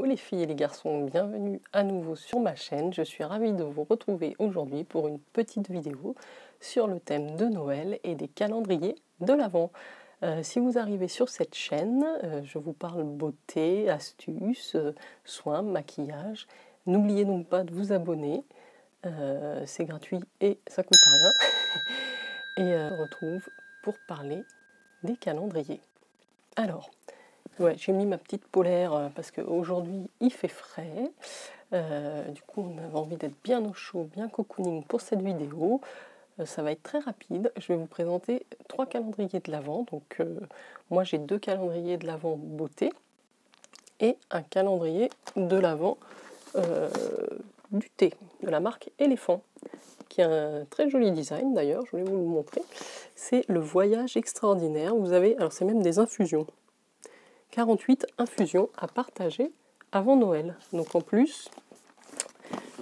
Hello les filles et les garçons, bienvenue à nouveau sur ma chaîne. Je suis ravie de vous retrouver aujourd'hui pour une petite vidéo sur le thème de Noël et des calendriers de l'Avent. Si vous arrivez sur cette chaîne, je vous parle beauté, astuces, soins, maquillage. N'oubliez donc pas de vous abonner, c'est gratuit et ça coûte rien. Et on se retrouve pour parler des calendriers. Alors, ouais, j'ai mis ma petite polaire parce qu'aujourd'hui il fait frais. Du coup, on avait envie d'être bien au chaud, bien cocooning pour cette vidéo. Ça va être très rapide. Je vais vous présenter 3 calendriers de l'Avent. Donc, moi j'ai 2 calendriers de l'Avent beauté et un calendrier de l'Avent du thé de la marque Éléphant, qui a un très joli design d'ailleurs. Je voulais vous le montrer. C'est le voyage extraordinaire. Vous avez, alors c'est même des infusions. 48 infusions à partager avant Noël. Donc en plus,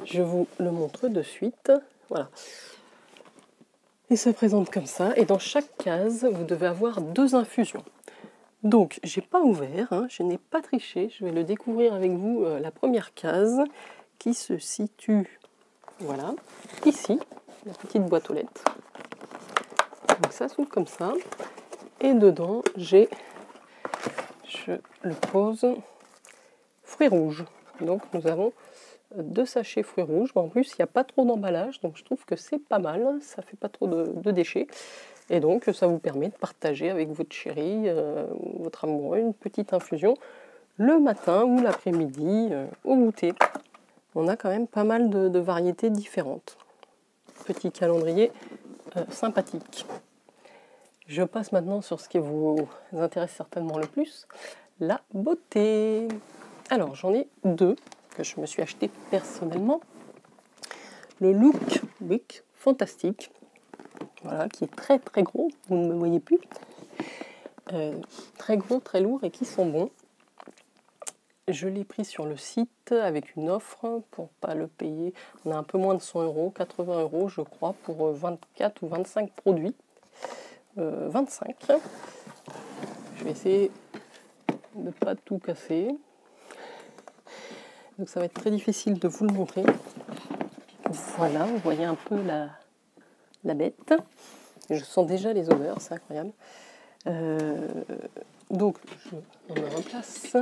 je vous le montre de suite. Voilà. Il se présente comme ça. Et dans chaque case, vous devez avoir 2 infusions. Donc, j'ai pas ouvert, hein, je n'ai pas triché. Je vais le découvrir avec vous. La première case qui se situe, voilà, ici, la petite boîte aux lettres. Donc ça s'ouvre comme ça. Et dedans, je le pose fruits rouges. Donc nous avons 2 sachets fruits rouges. En plus, il n'y a pas trop d'emballage, donc je trouve que c'est pas mal. Ça fait pas trop de déchets. Et donc, ça vous permet de partager avec votre chéri, votre amoureux, une petite infusion le matin ou l'après-midi au goûter. On a quand même pas mal de variétés différentes. Petit calendrier sympathique. Je passe maintenant sur ce qui vous intéresse certainement le plus, la beauté. Alors, j'en ai 2 que je me suis acheté personnellement. Le Look Week Fantastique, voilà, qui est très très gros, vous ne me voyez plus. Très gros, très lourd et qui sont bons. Je l'ai pris sur le site avec une offre pour pas le payer. On a un peu moins de 100 €, 80 € je crois, pour 24 ou 25 produits. 25. Je vais essayer de ne pas tout casser. Donc ça va être très difficile de vous le montrer. Voilà, vous voyez un peu la bête. Je sens déjà les odeurs, c'est incroyable. Donc, on le replace.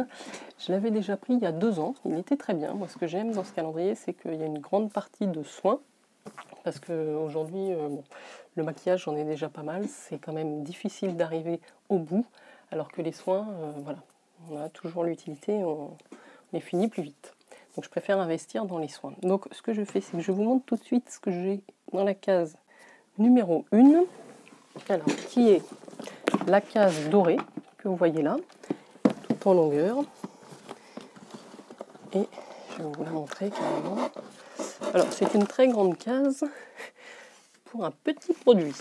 Je l'avais déjà pris il y a 2 ans. Il était très bien. Moi, ce que j'aime dans ce calendrier, c'est qu'il y a une grande partie de soins. Parce qu'aujourd'hui, bon, le maquillage, j'en ai déjà pas mal. C'est quand même difficile d'arriver au bout. Alors que les soins, voilà, on a toujours l'utilité, on est fini plus vite. Donc, je préfère investir dans les soins. Donc, ce que je fais, c'est que je vous montre tout de suite ce que j'ai dans la case numéro 1. Alors, qui est la case dorée que vous voyez là, tout en longueur. Et je vais vous la montrer carrément. Alors, c'est une très grande case pour un petit produit.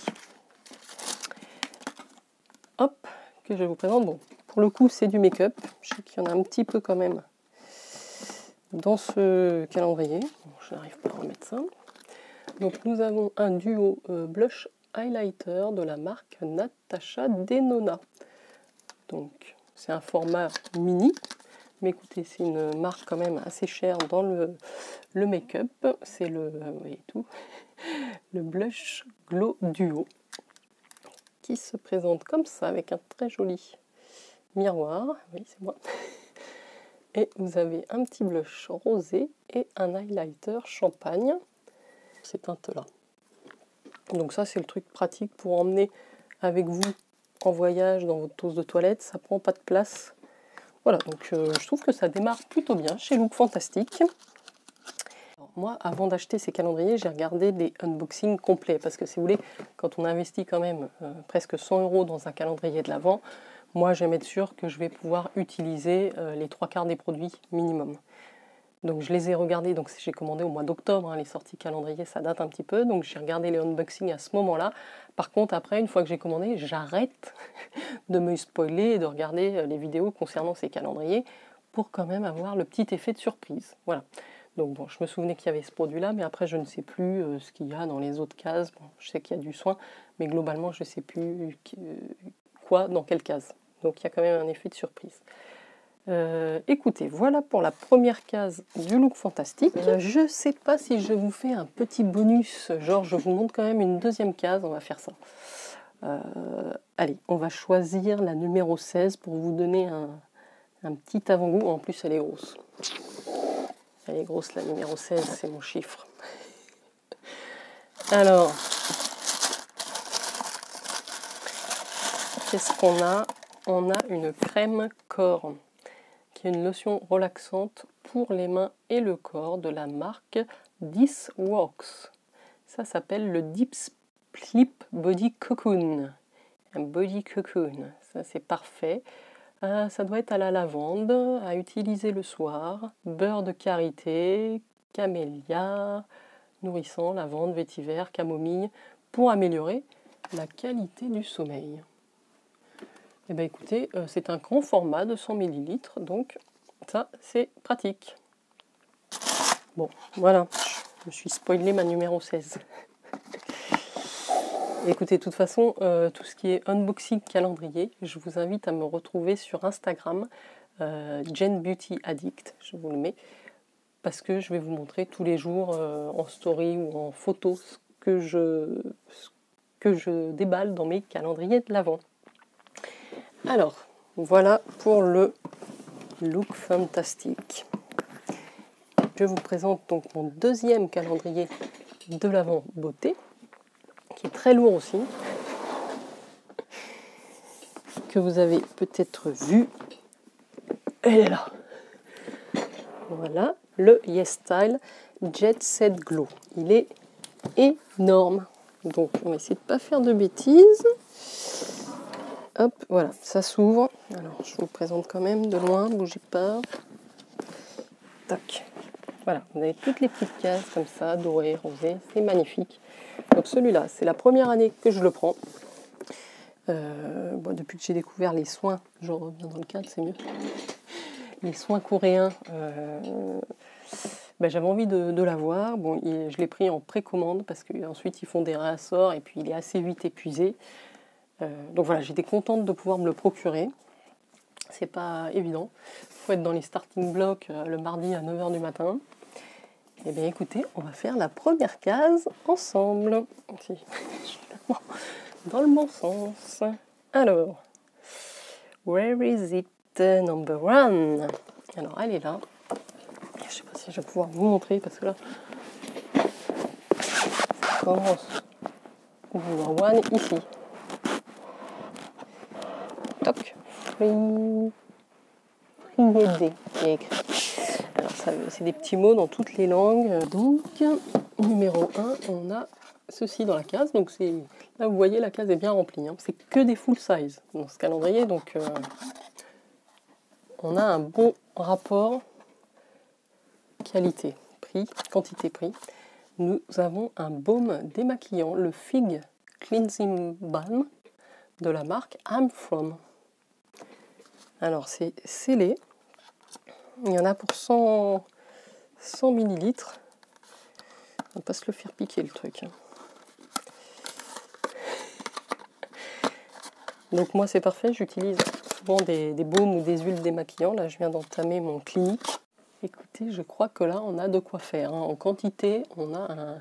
Hop, que je vous présente. Bon, pour le coup, c'est du make-up. Je sais qu'il y en a un petit peu quand même dans ce calendrier. Bon, je n'arrive pas à remettre ça. Donc, nous avons un duo blush highlighter de la marque Natasha Denona. Donc, c'est un format mini. Mais écoutez, c'est une marque quand même assez chère dans le make-up. C'est le, vous voyez tout, le Blush Glow Duo, qui se présente comme ça, avec un très joli miroir. Oui, c'est moi. Et vous avez un petit blush rosé et un highlighter champagne. Ces teintes-là. Donc ça, c'est le truc pratique pour emmener avec vous en voyage dans votre trousse de toilette. Ça prend pas de place. Voilà, donc je trouve que ça démarre plutôt bien chez Look Fantastique. Alors, moi, avant d'acheter ces calendriers, j'ai regardé des unboxings complets. Parce que si vous voulez, quand on investit quand même presque 100 € dans un calendrier de l'Avent, moi, j'aime être sûr que je vais pouvoir utiliser les 3/4 des produits minimum. Donc je les ai regardés, donc j'ai commandé au mois d'octobre, hein, les sorties calendrier, ça date un petit peu. Donc j'ai regardé les unboxings à ce moment-là. Par contre, après, une fois que j'ai commandé, j'arrête de me spoiler et de regarder les vidéos concernant ces calendriers pour quand même avoir le petit effet de surprise. Voilà. Donc bon, je me souvenais qu'il y avait ce produit-là, mais après je ne sais plus ce qu'il y a dans les autres cases. Bon, je sais qu'il y a du soin, mais globalement je ne sais plus quoi dans quelle case. Donc il y a quand même un effet de surprise. Écoutez, voilà pour la première case du look fantastique. Je ne sais pas si je vous fais un petit bonus, genre je vous montre quand même une deuxième case, on va faire ça. Allez, on va choisir la numéro 16 pour vous donner un petit avant-goût. En plus, elle est grosse. Elle est grosse, la numéro 16, c'est mon chiffre. Alors, qu'est-ce qu'on a? On a une crème corps, qui est une lotion relaxante pour les mains et le corps de la marque This Works. Ça s'appelle le Deep Sleep Body Cocoon. Un body cocoon, ça c'est parfait. Ça doit être à la lavande, à utiliser le soir. Beurre de karité, camélia, nourrissant, lavande, vétiver, camomille, pour améliorer la qualité du sommeil. Et bien écoutez, c'est un grand format de 100 ml, donc ça c'est pratique. Bon, voilà, je me suis spoilé ma numéro 16. Écoutez, de toute façon, tout ce qui est unboxing calendrier, je vous invite à me retrouver sur Instagram, Jen Beauty Addict, je vous le mets, parce que je vais vous montrer tous les jours en story ou en photo ce que je déballe dans mes calendriers de l'Avent. Alors, voilà pour le look fantastique. Je vous présente donc mon deuxième calendrier de l'Avent beauté, qui est très lourd aussi, que vous avez peut-être vu. Elle est là. Voilà, le YesStyle Jet Set Glow. Il est énorme. Donc, on va essayer de ne pas faire de bêtises. Hop, voilà, ça s'ouvre. Alors, je vous présente quand même de loin, bougez pas. Tac. Voilà, vous avez toutes les petites cases comme ça, dorées, rosées, c'est magnifique. Donc celui-là, c'est la première année que je le prends. Bon, depuis que j'ai découvert les soins, je reviens dans le cadre, c'est mieux. Les soins coréens, ben, j'avais envie de l'avoir. Bon, je l'ai pris en précommande parce qu'ensuite ils font des réassorts et puis il est assez vite épuisé. Donc voilà, j'étais contente de pouvoir me le procurer. C'est pas évident. Il faut être dans les starting blocks le mardi à 9h du matin. Eh bien écoutez, on va faire la première case ensemble. Dans le bon sens. Alors, where is it number one? Alors, elle est là. Je ne sais pas si je vais pouvoir vous montrer parce que là, ça commence. Number one ici. Toc. Free. Friédé, il y a écrit. Alors, c'est des petits mots dans toutes les langues. Donc, numéro 1, on a ceci dans la case. Donc, là, vous voyez, la case est bien remplie. Hein. C'est que des full size dans ce calendrier. Donc, on a un bon rapport qualité-prix, quantité-prix. Nous avons un baume démaquillant, le Fig Cleansing Balm de la marque I'm From. Alors, c'est scellé. Il y en a pour 100 ml. On va pas se le faire piquer le truc. Donc moi c'est parfait, j'utilise souvent des baumes ou des huiles démaquillants. Là je viens d'entamer mon clinique. Écoutez, je crois que là on a de quoi faire. Hein. En quantité, on a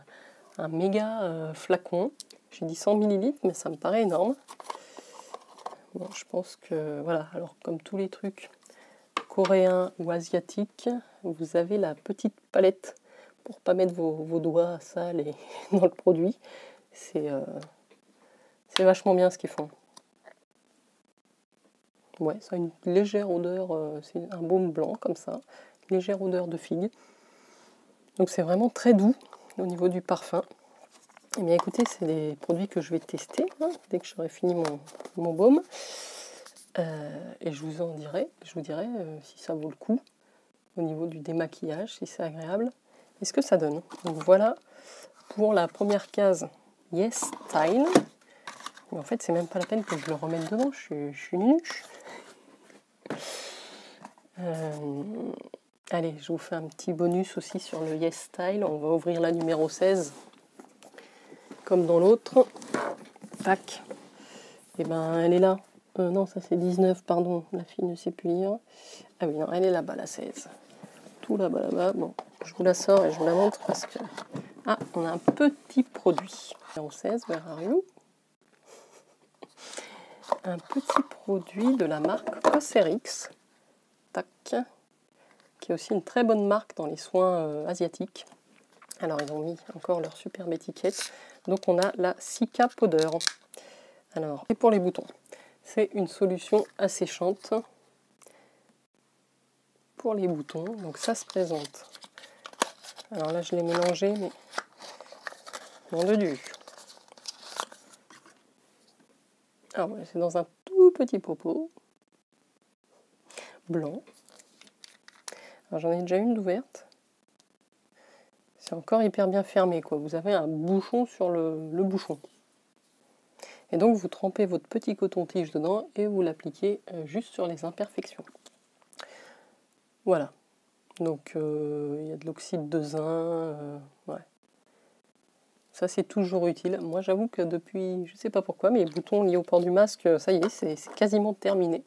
un méga flacon. J'ai dit 100 ml, mais ça me paraît énorme. Bon, je pense que voilà, alors comme tous les trucs coréens ou asiatiques, vous avez la petite palette pour pas mettre vos doigts sales et dans le produit. C'est vachement bien ce qu'ils font. Ouais, ça a une légère odeur, c'est un baume blanc comme ça, légère odeur de figue. Donc c'est vraiment très doux au niveau du parfum. Et bien écoutez, c'est des produits que je vais tester hein, dès que j'aurai fini mon baume. Et je vous dirai si ça vaut le coup au niveau du démaquillage, si c'est agréable. Et ce que ça donne. Donc voilà pour la première case YesStyle. Mais en fait, c'est même pas la peine que je le remette dedans, je suis nuche. Allez, je vous fais un petit bonus aussi sur le YesStyle. On va ouvrir la numéro 16. Comme dans l'autre. Tac. Et ben, elle est là. Non, ça c'est 19, pardon, la fille ne sait plus lire. Ah oui, non, elle est là-bas, la 16. Tout là-bas, là-bas. Bon, je vous la sors et je vous la montre parce que... Ah, on a un petit produit. Numéro 16, where are you? Un petit produit de la marque Cosrx. Tac. Qui est aussi une très bonne marque dans les soins asiatiques. Alors, ils ont mis encore leur superbe étiquette. Donc, on a la Cica Powder. Alors, et pour les boutons, c'est une solution asséchante pour les boutons. Donc, ça se présente. Alors là, je l'ai mélangé, mais nom de Dieu. Alors, ouais, c'est dans un tout petit pot blanc. Alors, j'en ai déjà une d'ouverte. C'est encore hyper bien fermé, quoi. Vous avez un bouchon sur le bouchon. Et donc, vous trempez votre petit coton-tige dedans et vous l'appliquez juste sur les imperfections. Voilà. Donc, il y a de l'oxyde de zinc. Ouais. Ça, c'est toujours utile. Moi, j'avoue que depuis, je ne sais pas pourquoi, mais les boutons liés au port du masque, ça y est, c'est quasiment terminé.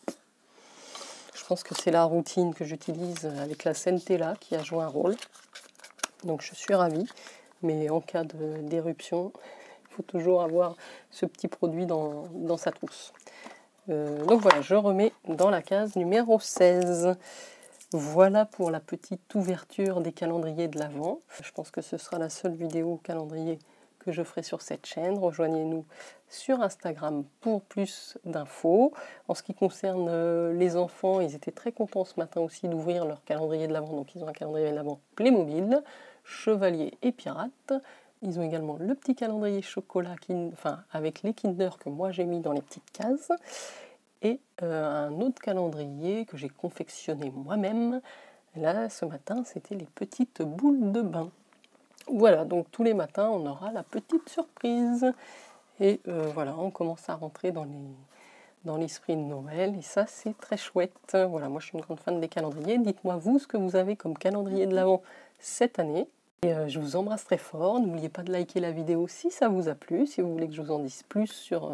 Je pense que c'est la routine que j'utilise avec la Centella qui a joué un rôle. Donc, je suis ravie. Mais en cas d'éruption, il faut toujours avoir ce petit produit dans sa trousse. Donc voilà, je remets dans la case numéro 16. Voilà pour la petite ouverture des calendriers de l'Avent. Je pense que ce sera la seule vidéo calendrier que je ferai sur cette chaîne. Rejoignez-nous sur Instagram pour plus d'infos. En ce qui concerne les enfants, ils étaient très contents ce matin aussi d'ouvrir leur calendrier de l'Avent. Donc ils ont un calendrier de l'Avent Playmobil, Chevalier et Pirate. Ils ont également le petit calendrier chocolat avec les Kinder que moi j'ai mis dans les petites cases. Et un autre calendrier que j'ai confectionné moi-même. Là, ce matin, c'était les petites boules de bain. Voilà, donc tous les matins, on aura la petite surprise. Et voilà, on commence à rentrer dans l'esprit de Noël. Et ça, c'est très chouette. Voilà, moi, je suis une grande fan des calendriers. Dites-moi, vous, ce que vous avez comme calendrier de l'Avent cette année. Et je vous embrasse très fort. N'oubliez pas de liker la vidéo si ça vous a plu, si vous voulez que je vous en dise plus sur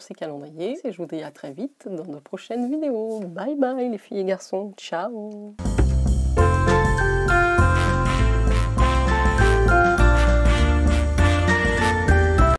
ces calendriers. Et je vous dis à très vite dans de prochaines vidéos. Bye bye les filles et garçons. Ciao!